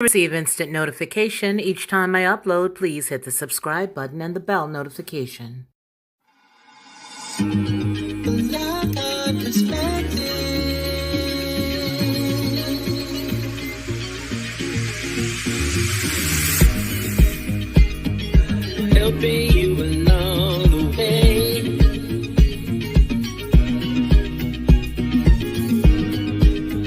Receive instant notification each time I upload, please hit the subscribe button and the bell notification. Helping you along the way.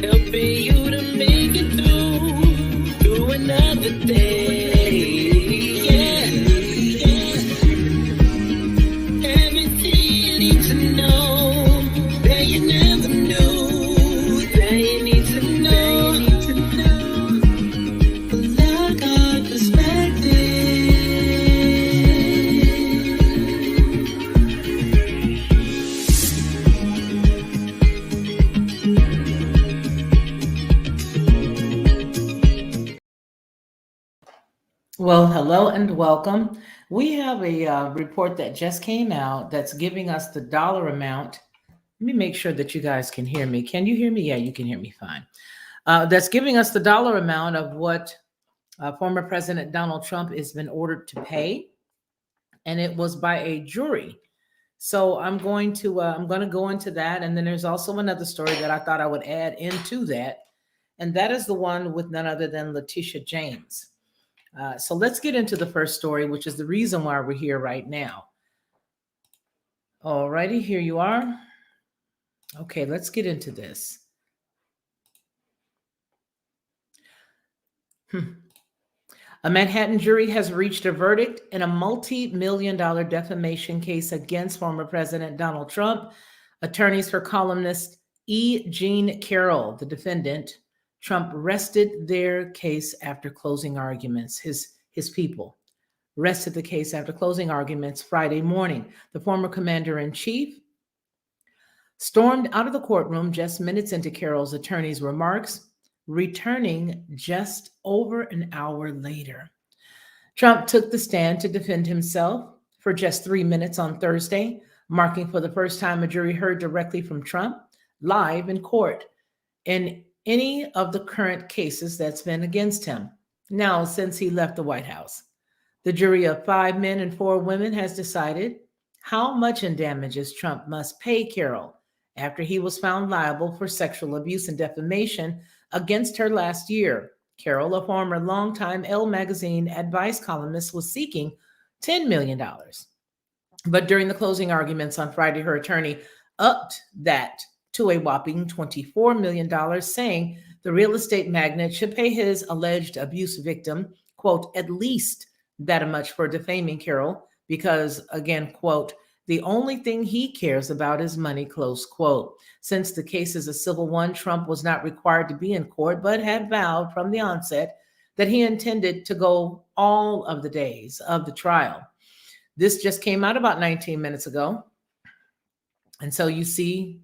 Helping you to make it through another day. Yeah, yeah. Everything you need to know that you never knew, that you need to know. Like our perspective. Well, hello and welcome. We have a report that just came out that's giving us the dollar amount. Let me make sure that you guys can hear me. Can you hear me? Yeah, you can hear me fine. That's giving us the dollar amount of what former President Donald Trump has been ordered to pay, and it was by a jury. So I'm going to go into that, and then there's also another story that I thought I would add into that, and that is the one with none other than Leticia James. So let's get into the first story, which is the reason why we're here right now. Alrighty, here you are. Okay, let's get into this. A Manhattan jury has reached a verdict in a multi-million-dollar defamation case against former President Donald Trump. Attorneys for columnist E. Jean Carroll, the defendant, Trump rested their case after closing arguments. His people rested the case after closing arguments Friday morning. The former commander-in-chief stormed out of the courtroom just minutes into Carroll's attorney's remarks, returning just over an hour later. Trump took the stand to defend himself for just 3 minutes on Thursday, marking for the first time a jury heard directly from Trump live in court in any of the current cases that's been against him now since he left the White House. The jury of 5 men and 4 women has decided how much in damages Trump must pay Carroll after he was found liable for sexual abuse and defamation against her last year. Carroll, a former longtime Elle magazine advice columnist, was seeking $10 million. But during the closing arguments on Friday, her attorney upped that to a whopping $24 million, saying the real estate magnate should pay his alleged abuse victim, quote, at least that much for defaming Carroll, because, again, quote, the only thing he cares about is money, close quote. Since the case is a civil one, Trump was not required to be in court, but had vowed from the onset that he intended to go all of the days of the trial. This just came out about 19 minutes ago. And so you see,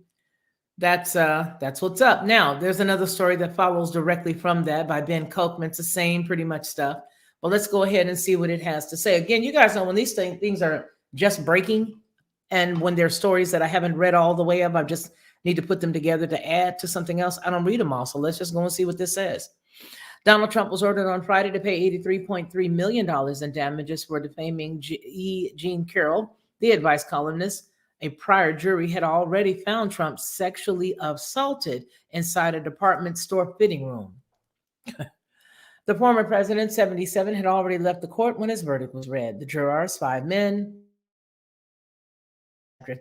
that's what's up. Now, there's another story that follows directly from that by Ben Kochman. It's the same pretty much stuff. But let's go ahead and see what it has to say. Again, you guys know when these things are just breaking, and when there are stories that I haven't read all the way up, I just need to put them together to add to something else. I don't read them all. So let's just go and see what this says. Donald Trump was ordered on Friday to pay $83.3 million in damages for defaming E. Jean Carroll, the advice columnist. A prior jury had already found Trump sexually assaulted inside a department store fitting room. The former president, 77, had already left the court when his verdict was read. The jurors, 5 men, after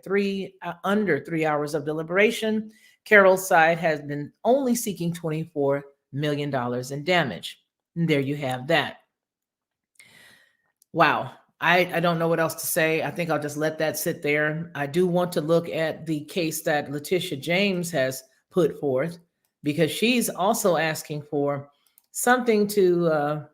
under 3 hours of deliberation, Carroll's side has been only seeking $24 million in damage. And there you have that. Wow. I don't know what else to say. I think I'll just let that sit there. I do want to look at the case that Leticia James has put forth, because she's also asking for something to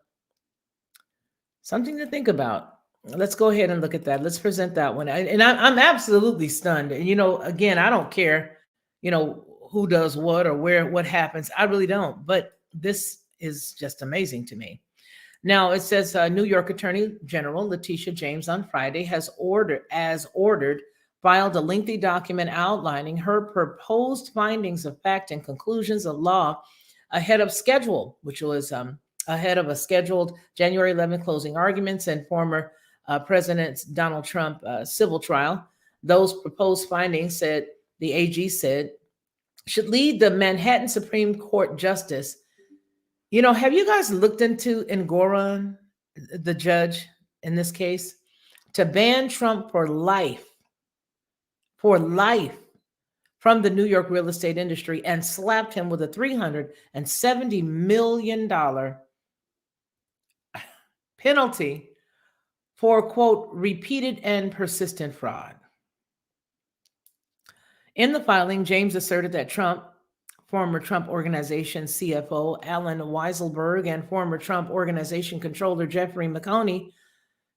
think about. Let's go ahead and look at that. Let's present that one. And I'm absolutely stunned. And, again, I don't care, who does what or where, what happens. I really don't. But this is just amazing to me. Now, it says New York Attorney General Leticia James on Friday has filed a lengthy document outlining her proposed findings of fact and conclusions of law ahead of schedule, which was ahead of a scheduled January 11th closing arguments and former President Donald Trump civil trial. Those proposed findings, said the AG said, should lead the Manhattan Supreme Court justice. You know, have you guys looked into Engoron, the judge in this case, to ban Trump for life from the New York real estate industry and slapped him with a $370 million penalty for, quote, repeated and persistent fraud. In the filing, James asserted that former Trump Organization CFO Alan Weisselberg, and former Trump Organization controller Jeffrey McConey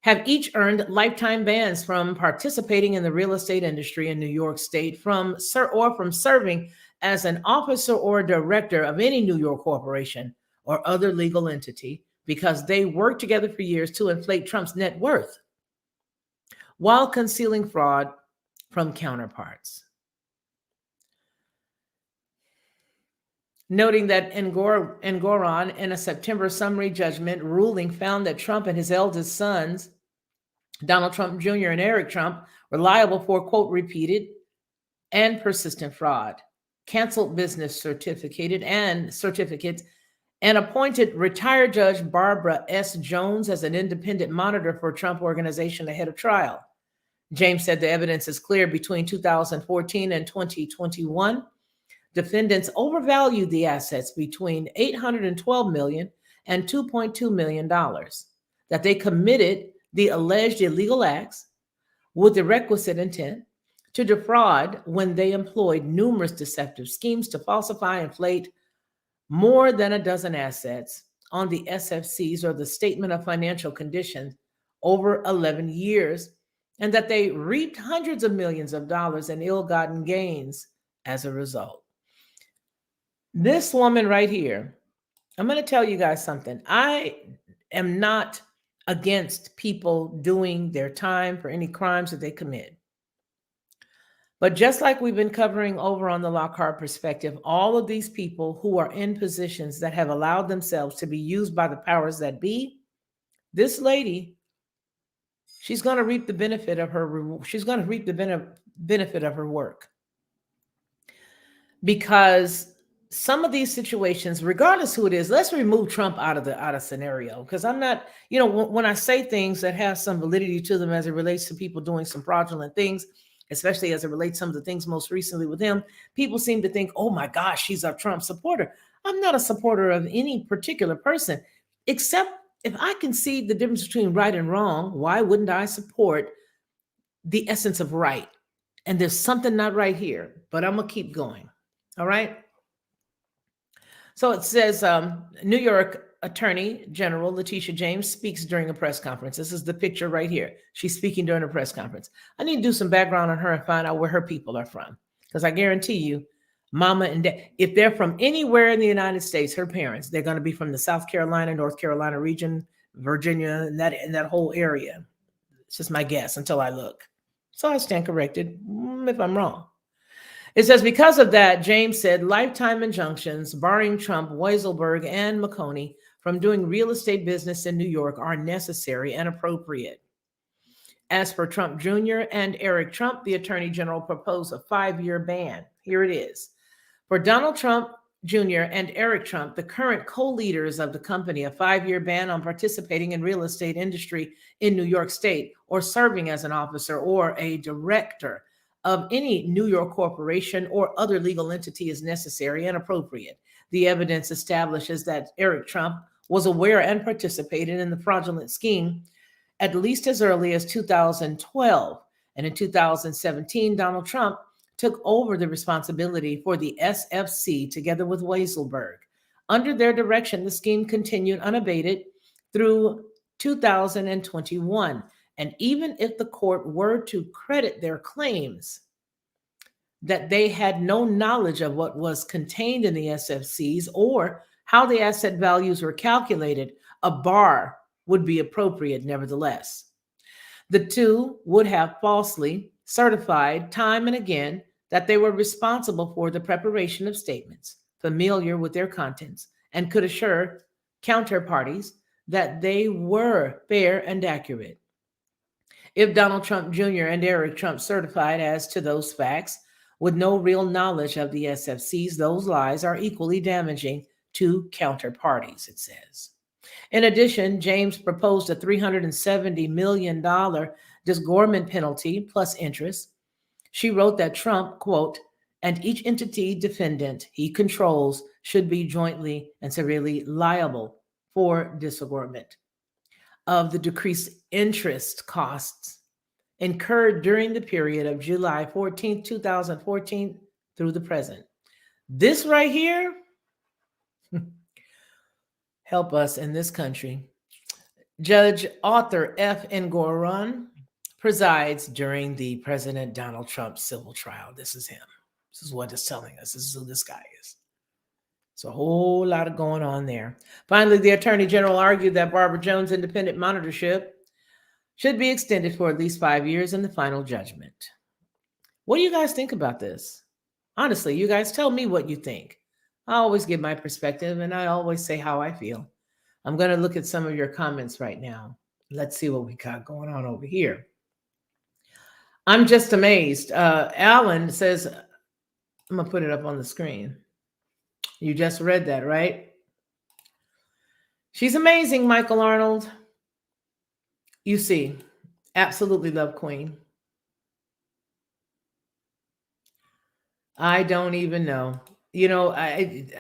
have each earned lifetime bans from participating in the real estate industry in New York State, from serving as an officer or director of any New York corporation or other legal entity, because they worked together for years to inflate Trump's net worth while concealing fraud from counterparts. Noting that Engoron, in a September summary judgment ruling, found that Trump and his eldest sons, Donald Trump Jr. and Eric Trump, were liable for, quote, repeated and persistent fraud, canceled business certificates, and appointed retired Judge Barbara S. Jones as an independent monitor for Trump Organization ahead of trial. James said the evidence is clear. Between 2014 and 2021, defendants overvalued the assets between $812 million and $2.2 million, that they committed the alleged illegal acts with the requisite intent to defraud when they employed numerous deceptive schemes to falsify and inflate more than a dozen assets on the SFCs, or the Statement of Financial Condition, over 11 years, and that they reaped hundreds of millions of dollars in ill-gotten gains as a result. This woman right here, I'm going to tell you guys something. I am not against people doing their time for any crimes that they commit. But just like we've been covering over on the Lockhart Perspective, all of these people who are in positions that have allowed themselves to be used by the powers that be, this lady, she's going to reap the benefit of her. She's going to reap the benefit of her work, because some of these situations, regardless who it is, let's remove Trump out of scenario, because I'm not, when I say things that have some validity to them as it relates to people doing some fraudulent things, especially as it relates to some of the things most recently with him, people seem to think, oh my gosh, she's a Trump supporter. I'm not a supporter of any particular person, except if I can see the difference between right and wrong. Why wouldn't I support the essence of right? And there's something not right here, but I'm gonna keep going. All right. So it says, New York Attorney General Leticia James speaks during a press conference. This is the picture right here. She's speaking during a press conference. I need to do some background on her and find out where her people are from, because I guarantee you, mama and dad, if they're from anywhere in the United States, her parents, they're going to be from the South Carolina, North Carolina region, Virginia, and that whole area. It's just my guess until I look. So I stand corrected if I'm wrong. It says, because of that, James said lifetime injunctions barring Trump, Weisselberg, and McConey from doing real estate business in New York are necessary and appropriate. As for Trump Jr. and Eric Trump, the Attorney General proposed a 5-year ban. Here it is. For Donald Trump Jr. and Eric Trump, the current co-leaders of the company, a 5-year ban on participating in real estate industry in New York State or serving as an officer or a director of any New York corporation or other legal entity is necessary and appropriate. The evidence establishes that Eric Trump was aware and participated in the fraudulent scheme at least as early as 2012. And in 2017, Donald Trump took over the responsibility for the SFC together with Weisselberg. Under their direction, the scheme continued unabated through 2021. And even if the court were to credit their claims that they had no knowledge of what was contained in the SFCs or how the asset values were calculated, a bar would be appropriate nevertheless. The two would have falsely certified time and again that they were responsible for the preparation of statements, familiar with their contents, and could assure counterparties that they were fair and accurate. If Donald Trump Jr. and Eric Trump certified as to those facts with no real knowledge of the SFCs, those lies are equally damaging to counterparties, it says. In addition, James proposed a $370 million disgorgement penalty plus interest. She wrote that Trump, quote, and each entity defendant he controls should be jointly and severely liable for disgorgement of the decreased interest costs incurred during the period of July 14th, 2014 through the present. This right here, help us in this country. Judge Arthur F. Engoron presides during the President Donald Trump civil trial. This is him. This is what it's telling us. This is who this guy is. It's a whole lot of going on there. Finally, the Attorney General argued that Barbara Jones' independent monitorship should be extended for at least 5 years in the final judgment. What do you guys think about this? Honestly, you guys tell me what you think. I always give my perspective and I always say how I feel. I'm going to look at some of your comments right now. Let's see what we got going on over here. I'm just amazed. Alan says, I'm going to put it up on the screen. You just read that, right? She's amazing, Michael Arnold. You see, absolutely love Queen. I don't even know. You know, I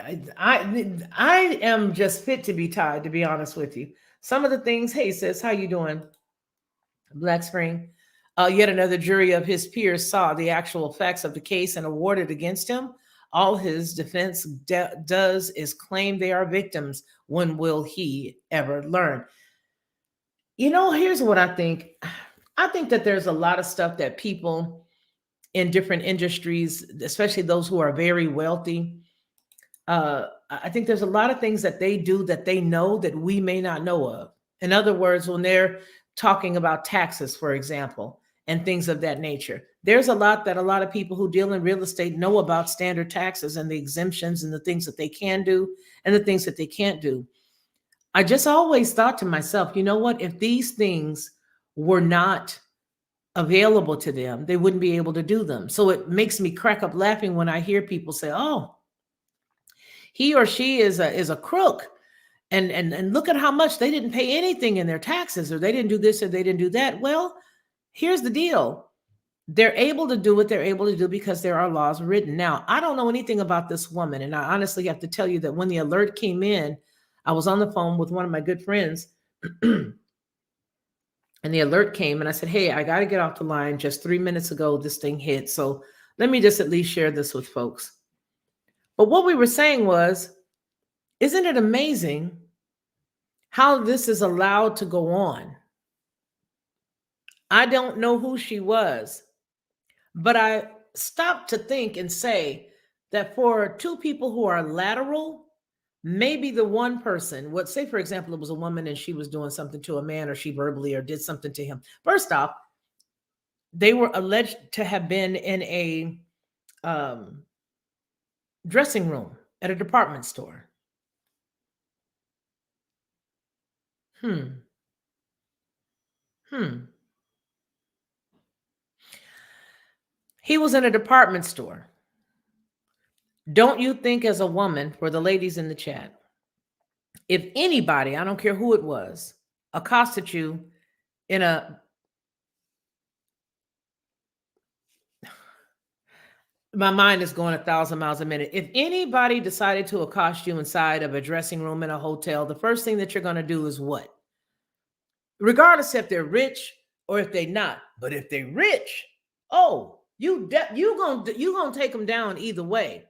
am just fit to be tied, to be honest with you. Some of the things, hey, sis, how you doing? Black Spring. Yet another jury of his peers saw the actual facts of the case and awarded against him. All his defense does is claim they are victims. When will he ever learn? You know, here's what I think. I think that there's a lot of stuff that people in different industries, especially those who are very wealthy, I think there's a lot of things that they do that they know that we may not know of. In other words, when they're talking about taxes, for example, and things of that nature, there's a lot that a lot of people who deal in real estate know about standard taxes and the exemptions and the things that they can do and the things that they can't do. I just always thought to myself, you know what, if these things were not available to them, they wouldn't be able to do them. So it makes me crack up laughing when I hear people say, oh, he or she is a crook. And look at how much they didn't pay anything in their taxes, or they didn't do this or they didn't do that. Well, here's the deal. They're able to do what they're able to do because there are laws written. Now, I don't know anything about this woman. And I honestly have to tell you that when the alert came in, I was on the phone with one of my good friends and the alert came and I said, hey, I got to get off the line. Just 3 minutes ago, this thing hit. So let me just at least share this with folks. But what we were saying was, isn't it amazing how this is allowed to go on? I don't know who she was, but I stopped to think and say that for two people who are lateral, maybe the one person, what say, for example, it was a woman and she was doing something to a man, or she verbally or did something to him. First off, they were alleged to have been in a dressing room at a department store. He was in a department store. Don't you think, as a woman, for the ladies in the chat, if anybody, I don't care who it was, accosted you in a, my mind is going 1,000 miles a minute. If anybody decided to accost you inside of a dressing room in a hotel, the first thing that you're going to do is what? Regardless if they're rich or if they're not. But if they're rich, oh, you gonna take them down either way.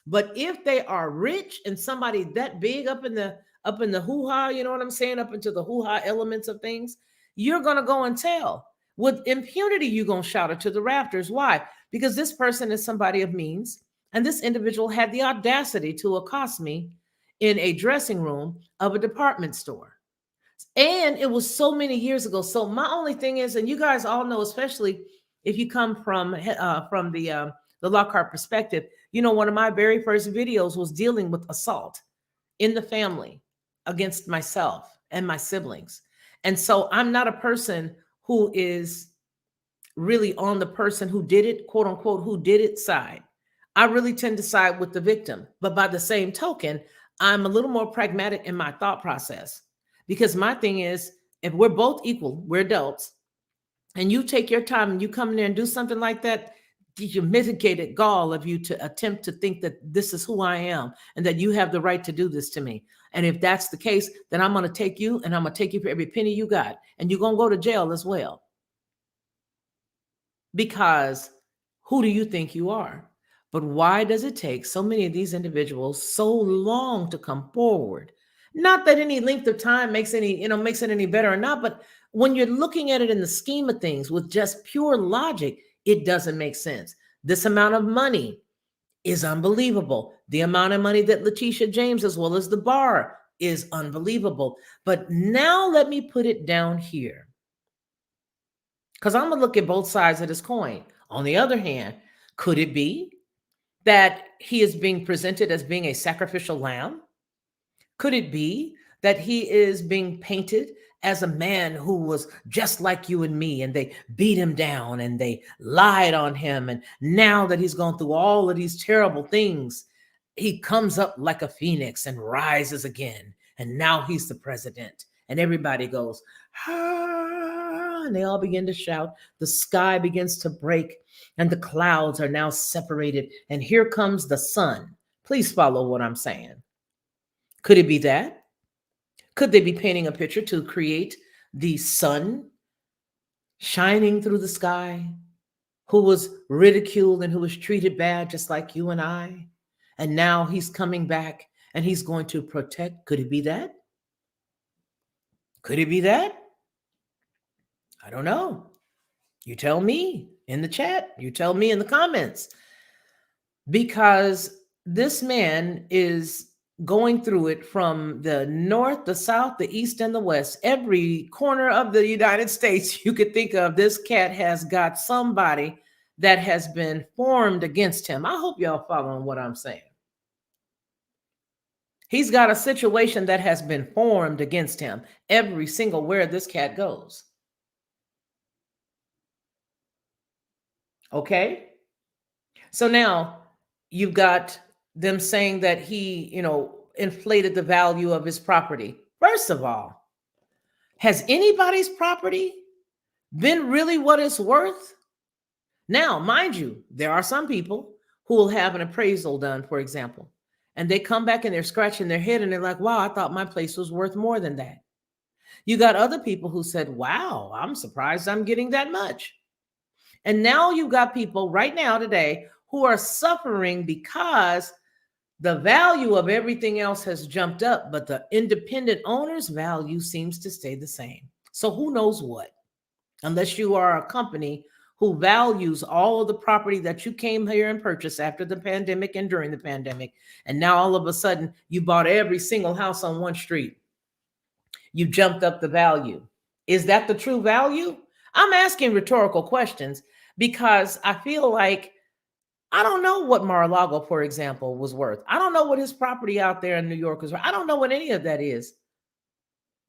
But if they are rich and somebody that big up in the hoo-ha, you know what I'm saying, up into the hoo-ha elements of things, you're gonna go and tell. With impunity, you're gonna shout it to the rafters. Why? Because this person is somebody of means, and this individual had the audacity to accost me in a dressing room of a department store. And it was so many years ago. So my only thing is, and you guys all know, especially if you come from the Lockhart perspective, you know, one of my very first videos was dealing with assault in the family. against myself and my siblings. And so I'm not a person who is really on the person who did it, quote unquote, who did it side. I really tend to side with the victim. But by the same token, I'm a little more pragmatic in my thought process because my thing is if we're both equal, we're adults, and you take your time and you come in there and do something like that, you mitigated gall of you to attempt to think that this is who I am and that you have the right to do this to me. And if that's the case, then I'm going to take you and I'm going to take you for every penny you got. And you're going to go to jail as well. Because who do you think you are? But why does it take so many of these individuals so long to come forward? Not that any length of time makes makes it any better or not, but when you're looking at it in the scheme of things with just pure logic, it doesn't make sense. This amount of money is unbelievable. The amount of money that Leticia James, as well as the bar, is unbelievable. But now let me put it down here, because I'm going to look at both sides of this coin. On the other hand, could it be that he is being presented as being a sacrificial lamb? Could it be that he is being painted as a man who was just like you and me, and they beat him down and they lied on him, and now that he's gone through all of these terrible things, he comes up like a phoenix and rises again, and now he's the president, and everybody goes, ah, and they all begin to shout. The sky begins to break, and the clouds are now separated, and here comes the sun. Please follow what I'm saying. Could it be that? Could they be painting a picture to create the sun shining through the sky, who was ridiculed and who was treated bad, just like you and I? And now he's coming back and he's going to protect. Could it be that? Could it be that? I don't know. You tell me in the chat. You tell me in the comments. Because this man is going through it from the north, the south, the east, and the west. Every corner of the United States you could think of, this cat has got somebody that has been formed against him. I hope y'all following what I'm saying. He's got a situation that has been formed against him every single where this cat goes. Okay? So now you've got them saying that he, inflated the value of his property. First of all, has anybody's property been really what it's worth? Now, mind you, there are some people who will have an appraisal done, for example, and they come back and they're scratching their head and they're like, wow, I thought my place was worth more than that. You got other people who said, wow, I'm surprised I'm getting that much. And now you've got people right now today who are suffering because the value of everything else has jumped up, but the independent owner's value seems to stay the same. So who knows what? Unless you are a company who values all of the property that you came here and purchased after the pandemic and during the pandemic, and now all of a sudden you bought every single house on one street. You jumped up the value. Is that the true value? I'm asking rhetorical questions because I feel like I don't know what Mar-a-Lago, for example, was worth. I don't know what his property out there in New York is worth. I don't know what any of that is.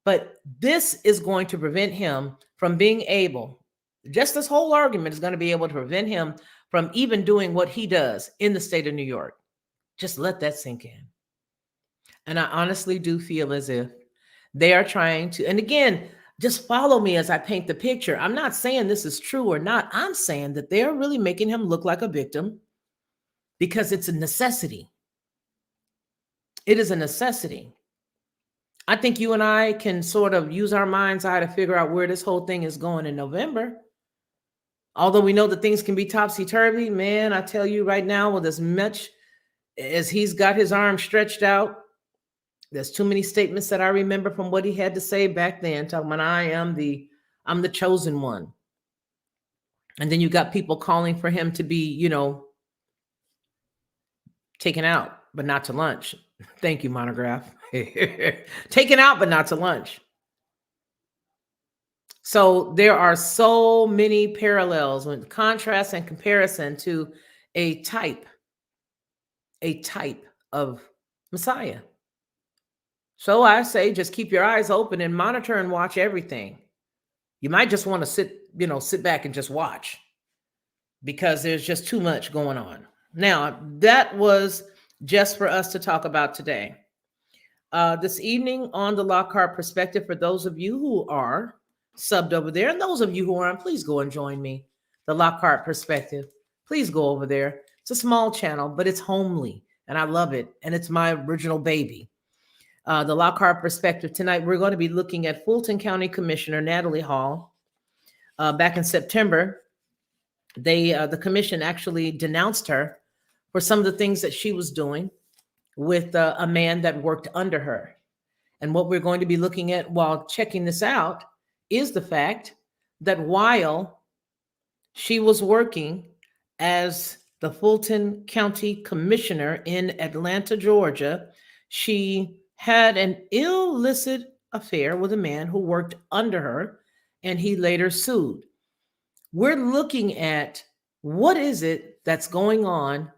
But this is going to prevent him from being able, just this whole argument is going to be able to prevent him from even doing what he does in the state of New York. Just let that sink in. And I honestly do feel as if they are trying to, and again, just follow me as I paint the picture. I'm not saying this is true or not. I'm saying that they're really making him look like a victim because it's a necessity. It is a necessity. I think you and I can sort of use our mind's eye to figure out where this whole thing is going in November. Although we know that things can be topsy-turvy, man, I tell you right now, with as much as he's got his arms stretched out, there's too many statements that I remember from what he had to say back then, talking about I'm the chosen one. And then you got people calling for him to be, taken out, but not to lunch. Thank you, Monograph. Taken out, but not to lunch. So there are so many parallels with contrast and comparison to a type of Messiah. So I say just keep your eyes open and monitor and watch everything. You might just want to sit back and just watch because there's just too much going on. Now, that was just for us to talk about today. This evening on the Lockhart Perspective, for those of you who are subbed over there, and those of you who aren't, please go and join me. The Lockhart Perspective. Please go over there. It's a small channel, but it's homely, and I love it, and it's my original baby. The Lockhart Perspective. Tonight, we're going to be looking at Fulton County Commissioner Natalie Hall. Back in September, the commission actually denounced her for some of the things that she was doing with a man that worked under her. And what we're going to be looking at while checking this out is the fact that while she was working as the Fulton County Commissioner in Atlanta, Georgia, she had an illicit affair with a man who worked under her, and he later sued. We're looking at what is it that's going on,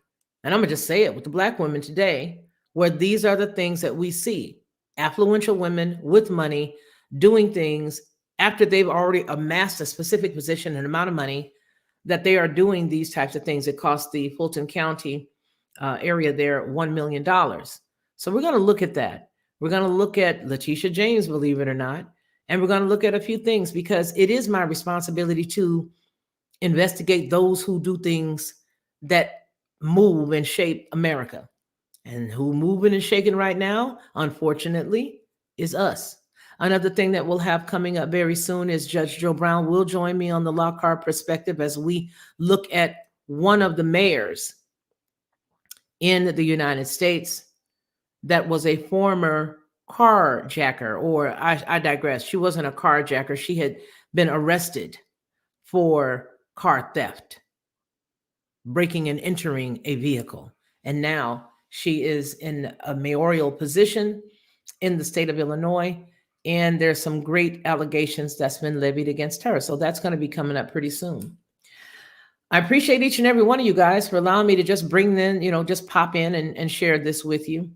and I'm going to just say it, with the Black women today, where these are the things that we see. Affluential women with money doing things after they've already amassed a specific position and amount of money, that they are doing these types of things. It cost the Fulton County area there $1 million. So we're going to look at that. We're going to look at Leticia James, believe it or not, and we're going to look at a few things because it is my responsibility to investigate those who do things that move and shape America. And who moving and shaking right now, unfortunately, is us. Another thing that we'll have coming up very soon is Judge Joe Brown will join me on the Lockhart Perspective as we look at one of the mayors in the United States that was a former carjacker, or I digress. She wasn't a carjacker. She had been arrested for car theft, breaking and entering a vehicle. And now she is in a mayoral position in the state of Illinois. And there's some great allegations that's been levied against her. So that's going to be coming up pretty soon. I appreciate each and every one of you guys for allowing me to just bring in, just pop in and share this with you.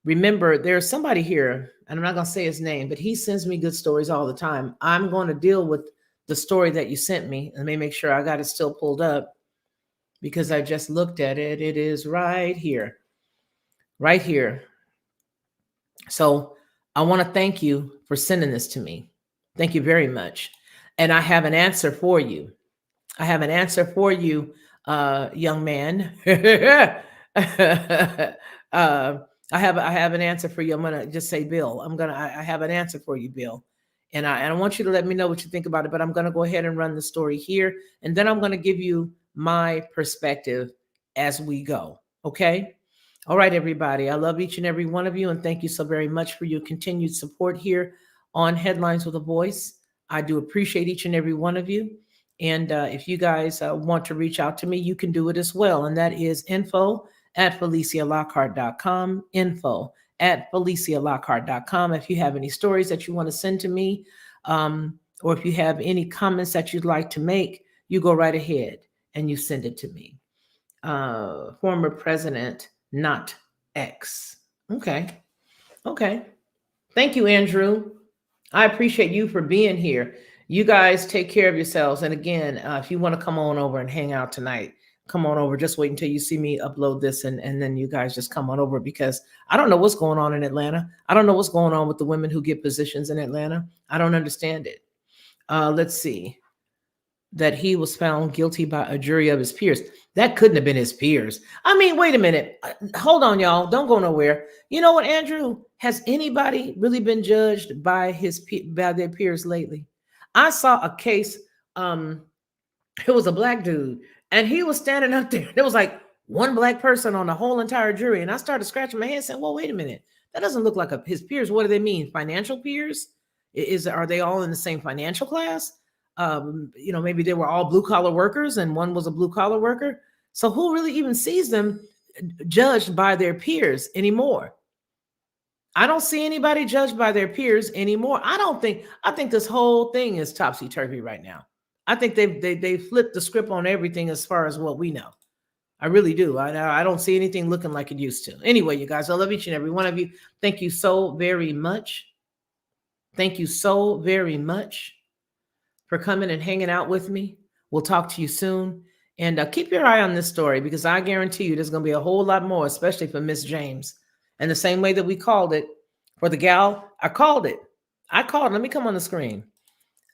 Remember, there's somebody here, and I'm not going to say his name, but he sends me good stories all the time. I'm going to deal with the story that you sent me. Let me make sure I got it still pulled up because I just looked at it. It is right here. Right here. So I want to thank you for sending this to me. Thank you very much. And I have an answer for you. I have an answer for you, young man. I have an answer for you. I'm gonna just say, Bill. I have an answer for you, Bill. And I want you to let me know what you think about it. But I'm gonna go ahead and run the story here, and then I'm gonna give you my perspective as we go. Okay. All right, everybody. I love each and every one of you, and thank you so very much for your continued support here on Headlines with a Voice. I do appreciate each and every one of you. And if you guys want to reach out to me, you can do it as well. And that is info@FeliciaLockhart.com, info@FeliciaLockhart.com. If you have any stories that you want to send to me, or if you have any comments that you'd like to make, you go right ahead and you send it to me. Former President, not X. Okay. Thank you, Andrew. I appreciate you for being here. You guys take care of yourselves. And again, if you want to come on over and hang out tonight, come on over. Just wait until you see me upload this, and then you guys just come on over, because I don't know what's going on in Atlanta. I don't know what's going on with the women who get positions in Atlanta. I don't understand it. Let's see. That he was found guilty by a jury of his peers. That couldn't have been his peers. I mean, wait a minute. Hold on, y'all. Don't go nowhere. You know what, Andrew? Has anybody really been judged by their peers lately? I saw a case. It was a Black dude, and he was standing up there. There was like one Black person on the whole entire jury, and I started scratching my head saying, well, wait a minute. That doesn't look like his peers. What do they mean? Financial peers? Are they all in the same financial class? Maybe they were all blue collar workers and one was a blue collar worker. So who really even sees them judged by their peers anymore? I don't see anybody judged by their peers anymore. I think this whole thing is topsy-turvy right now. I think they flipped the script on everything as far as what we know. I really do. I don't see anything looking like it used to. Anyway, you guys, I love each and every one of you. Thank you so very much. Thank you so very much for coming and hanging out with me. We'll talk to you soon. And keep your eye on this story, because I guarantee you there's going to be a whole lot more, especially for Miss James. And the same way that we called it for the gal, I called it. Let me come on the screen.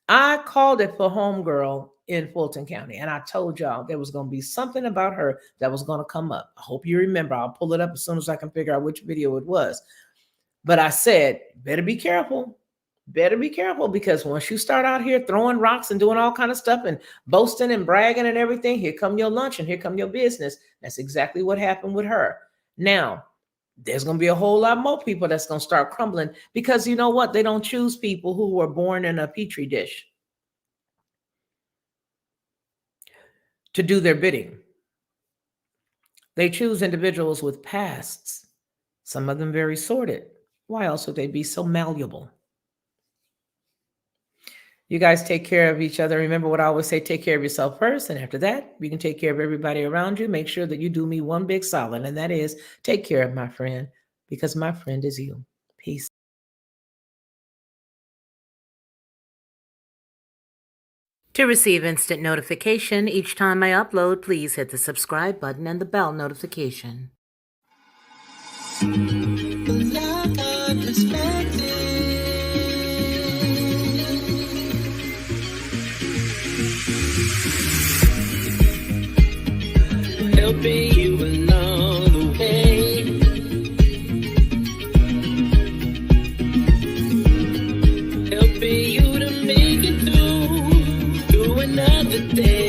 I called it for homegirl in Fulton County. And I told y'all there was going to be something about her that was going to come up. I hope you remember. I'll pull it up as soon as I can figure out which video it was. But I said, better be careful. Better be careful, because once you start out here throwing rocks and doing all kind of stuff and boasting and bragging and everything, here come your lunch and here come your business. That's exactly what happened with her. Now, there's going to be a whole lot more people that's going to start crumbling, because you know what? They don't choose people who were born in a petri dish to do their bidding. They choose individuals with pasts, some of them very sordid. Why else would they be so malleable? You guys take care of each other. Remember what I always say, take care of yourself first. And after that, you can take care of everybody around you. Make sure that you do me one big solid. And that is, take care of my friend, because my friend is you. Peace. To receive instant notification each time I upload, please hit the subscribe button and the bell notification. Helping you along the way, helping you to make it through another day.